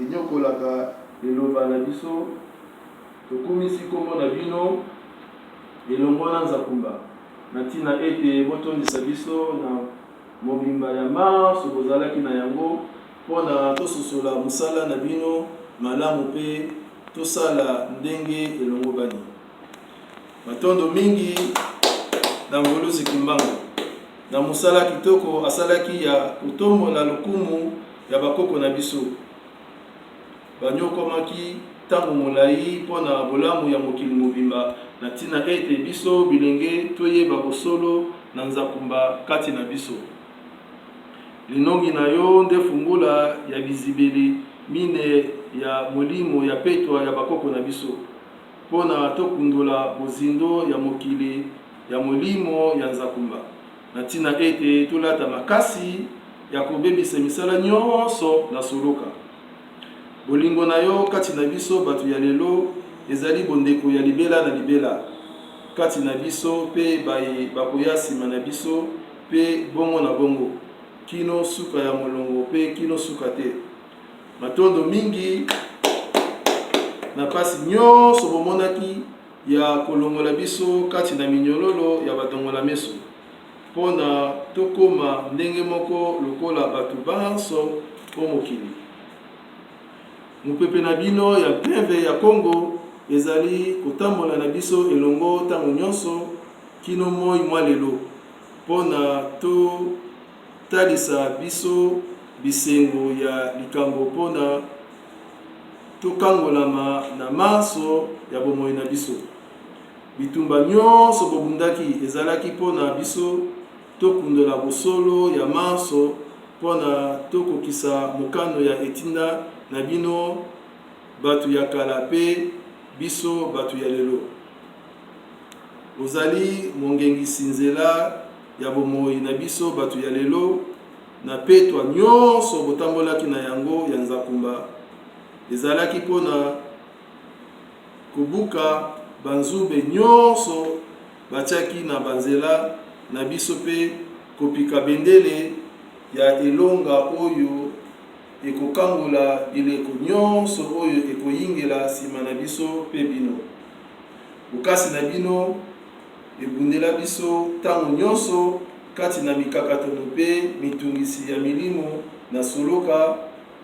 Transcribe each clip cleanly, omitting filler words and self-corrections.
enyokolaka eloba na biso tokumisi kombo na bino elongo na nzakumba na ntina ete botondisa biso na mobimba ya marso bozalaki na yango mpona tososola mosala na bino malamu mpe tosala ndenge elongo bani matondo mingi na ngolusi kimbango na mosala kitoko asalaki ya kotombola lokumu ya bakoko na biso banyokomaki ntango molai mpona bolamu ya mokili mobimba na ntina ete biso bilenge toyeba bosolo na nzakumba kati na biso linongi na yo nde fungula ya bizibeli mine ya molimo ya petwa ya bakoko na biso mpona tokundola bozindo ya mokili ya molimo ya nzakumba na ntina ete tolata makasi ya kobebisa misala nyonso na soloka bolingo na yo kati na biso bato ya lelo ezali bondeko ya libela na libela kati na biso mpe bakoya nsima na biso mpe bongo na bongo kino suka ya molongo mpe kino suka te matondo mingi na pasi nyonso bomonaki ya kolongola biso kati na minyololo ya badongola meso mpona tokoma ndenge moko lokola bato banso mpo mokili mopepe na bino ya mpeve ya Kongo ezali kotambola na biso elongo ntango nyonso kino moi mwa lelo mpona totalisa biso bisengo ya likambo mpona tokangolama na maso ya bomoi na biso bitumba nyonso bobundaki ezalaki mpona biso tokundola bosolo ya maso mpona tokokisa mokano ya etinda na bino bato ya kala mpe biso bato ya lelo ozali mongengisi nzela ya bomoi na biso bato ya lelo na petwa nyonso botambolaki na yango ya nzakumba ezalaki mpona kobuka banzube nyonso batiaki na banzela na biso mpe kopika bendele ya elonga oyo ekokangola bileko nyonso oyo ekoyingela nsima na biso mpe bino bokasi na bino ebundela biso ntango nyonso kati na mikakatano mpe mitungisi ya milimo na soloka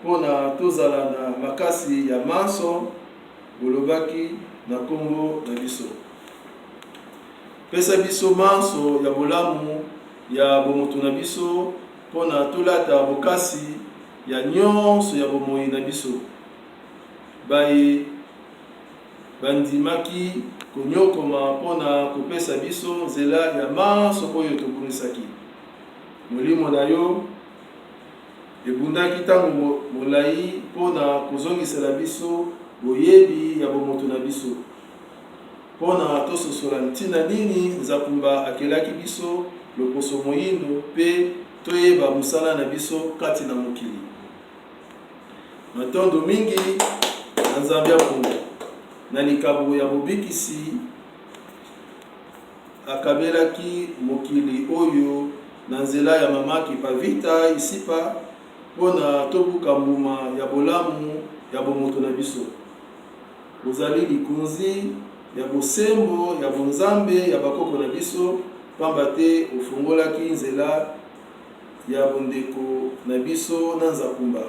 mpona tozala na makasi ya maso bolobaki na kombo na biso pesa biso maso ya bolamu ya bomoto na biso mpona tolata bokasi ya nyonso ya bomoi na biso baye bandimaki konyokoma mpona kopesa biso nzela ya maso oyo tobunisaki molimo na yo ebundaki ntango molai mpona kozongisela biso boyebi ya bomoto na biso mpona tososola ntina nini nzakumba akelaki biso loposo moyindo mpe toyeba mosala na biso kati na mokili matondo mingi na nzambe ya Kongo na likabo ya bobikisi akabelaki mokili oyo na nzela ya mamaki pavita isipa mpona tobuka mbuma ya bolamu ya bomoto na biso ozali likunzi ya bosembo ya bonzambe ya bakoko na biso pamba te ofungolaki nzela ya bondeko na biso na nzakumba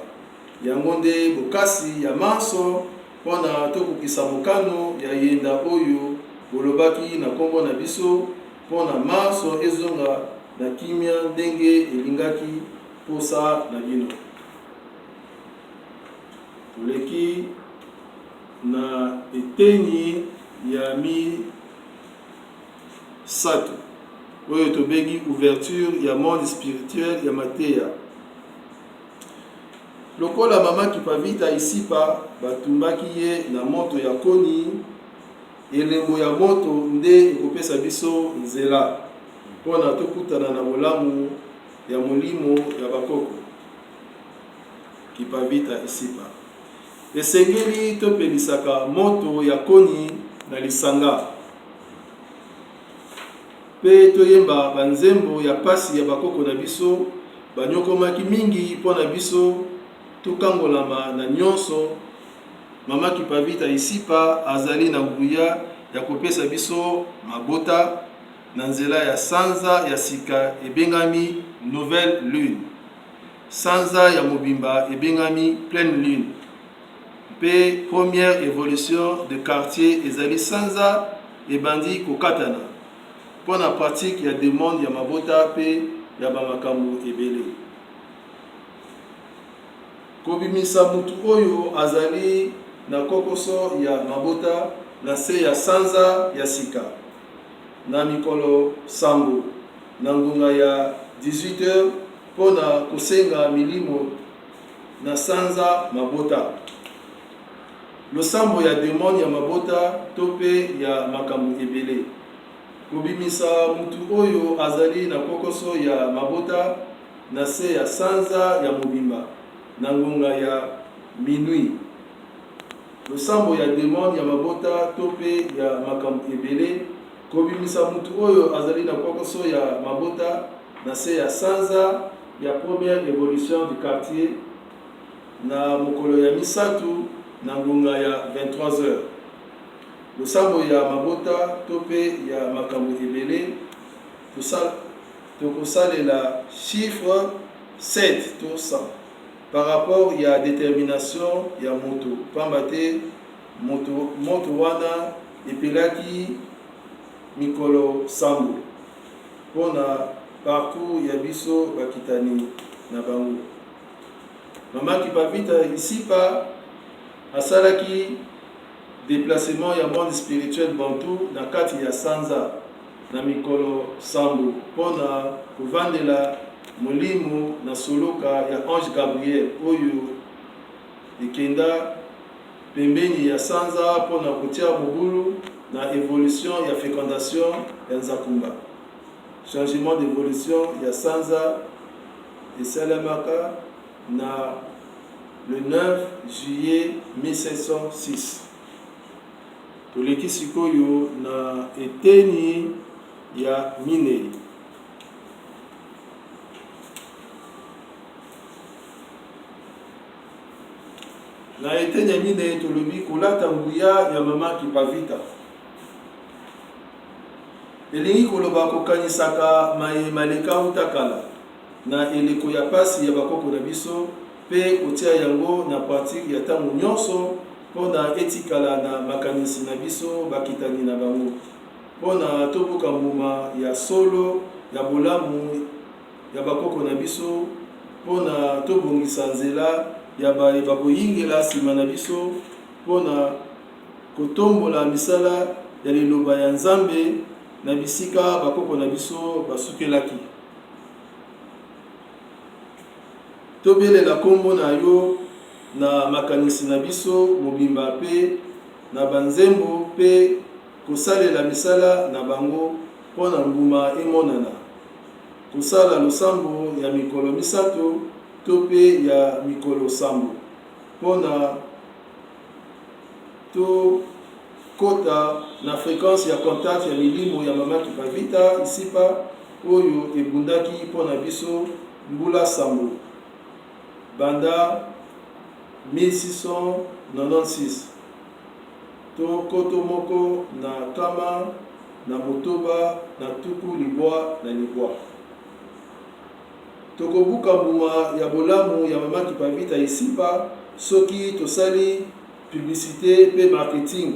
yango nde bokasi ya maso mpona tokokisa mokano ya yenda oyo bolobaki na kombo na biso mpona maso ezonga na kimia ndenge elingaki posa na bino toleki na eteni ya misato oyo tobengi ouverture ya monde spirituel ya mateya lokola mama kipavita isipa batumbaki ye na moto ya koni elembo ya moto nde ekopesa biso nzela mpona tokutana na bolamu ya molimo ya bakoko kipavita isipa esengeli topelisaka moto ya koni na lisanga mpe toyemba banzembo ya pasi ya bakoko na biso banyokomaki mingi mpona biso tokangolama na nyonso. Mama Kipavita isipa azali na nguya ya kopesa biso mabota na nzela ya sanza ya sika ebengami nouvelle lune, sanza ya mobimba ebengami pleine lune, pe première évolution de quartier ezali sanza ebandi kokatana mpona pratique ya demande ya mabota pe ya bamakambo ebele. Kobimisa mutu oyo azali na kokoso ya mabota na se ya sanza ya sika na mikolo sambo na ngunga ya 18h mpona kosenga milimo na sanza mabota. Losambo ya demande ya mabota to pe ya makambo ebele. Kobimisa mutu oyo azali na kokoso ya mabota na se ya sanza ya mobimba na ngunga ya minuit. Losambo ya demande ya mabota to pe ya makambo ebele. Kobimisa mutu oyo azali na kokoso ya mabota na se ya sanza ya première évolution du quartier na mokolo ya misatu na ngunga ya 23h. Losambo ya mabota to pe ya makambo ebele tokosalela chiffre 7 to 100 par rapport ya détermination ya moto, pamba te moto wana epelaki mikolo sambo mpona parcours ya biso bakitani na bango. Mama Kipavita isipa asalaki déplacement ya monde spirituel bantu na kati ya sanza na mikolo sambo mpona kovandela molimo na soloka ya Ange Gabriel oyo ekenda pembeni ya sanza mpona kotia mobulu na évolution ya fécondation ya nzakumba. Changement d'évolution ya sanza esalamaka na le 9 juillet 1706. Toleki sikoyo na eteni ya minei. Na eteni ya minei tolobi kolata nguya ya Mama Kipavita. Elingi koloba kokanisaka maleka utakala na eleko ya pasi ya bakoko na biso pe kotia yango na pratique ya tango nyonso mpona etikala na makanisi na biso bakitani na bango mpona tobuka mbuma ya solo ya bolamu ya bakoko na biso mpona tobongisa nzela ya baboyingela nsima na biso mpona kotombola misala ya liloba ya Nzambe na bisika bakoko na biso basukelaki. Tobelela kombo na yo na makanisi na biso mobimba pe na banzembo pe kosalela misala na bango mpona mbuma emonana. Kosala losambo ya mikolo misato to pe ya mikolo sambo mpona to kota na fréquence ya contact ya milimo ya Mama Kipavita isipa oyo ebundaki mpona biso mbula sambo banda 1696 to koto moko na kama na motoba na tuku libwa na libwa. Tokobuka mbuma ya bolamu ya Mama Kipavita isipa soki tosali publicité pe marketing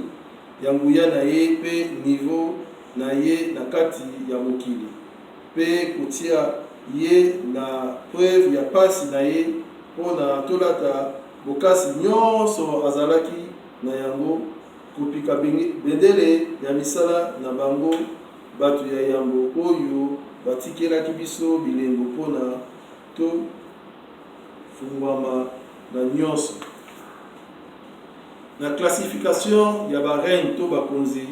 ya nguya na ye pe niveau na ye na kati ya mokili pe kotia ye na preuve ya pasi na ye mpona tolata bokasi nyonso azalaki na yango kopika bendele ya misala na bango bato ya yambo oyo batikelaki biso bilembo mpona to fungwama na nyonso. Na classification ya bareine to bakonzi,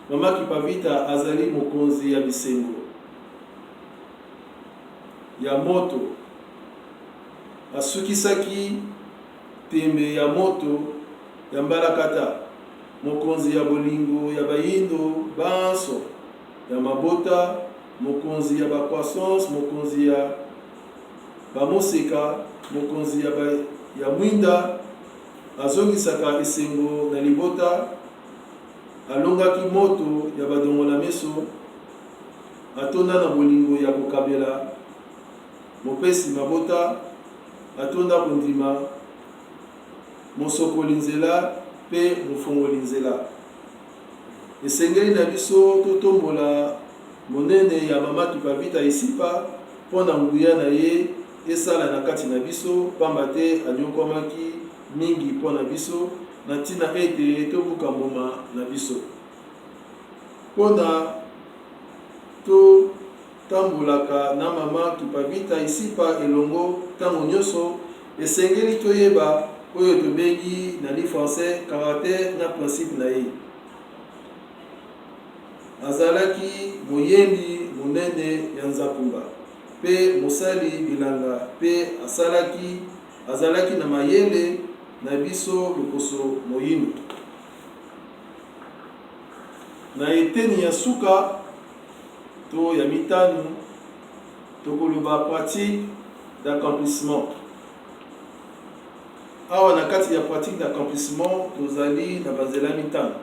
Mama Kipavita azali mokonzi ya bisengo ya moto. Asukisaki tembe ya moto ya mbalakata, mokonzi ya bolingo ya bayindo banso ya mabota, mokonzi ya croissance, mokonzi ya bamoseka, mokonzi ya mwinda azongisaka esengo na libota, alongaki moto ya badongola meso, atonda na bolingo ya kokabela mopesi mabota, atonda kondima mosokoli nzela pe mofongoli nzela. Esengeli na biso totombola monene ya mama Tupavita Isipa mpona nguya na ye esala na kati na biso, pamba te anyokomaki mingi mpona biso na ntina ete tobuka mboma na biso. Mpona totambolaka na mama Tupavita Isipa elongo ntango nyonso, esengeli toyeba oyo tobengi na li français caractère na principe na ye. Azalaki moyembi monene ya nzakumba pe mosali bilanga, pe azalaki na mayele na biso lokoso moyindo. Na eteni ya suka to ya mitano tokoloba pratique d'accomplissement. Awa na kati ya pratique d'accomplissement tozali na banzela mitano.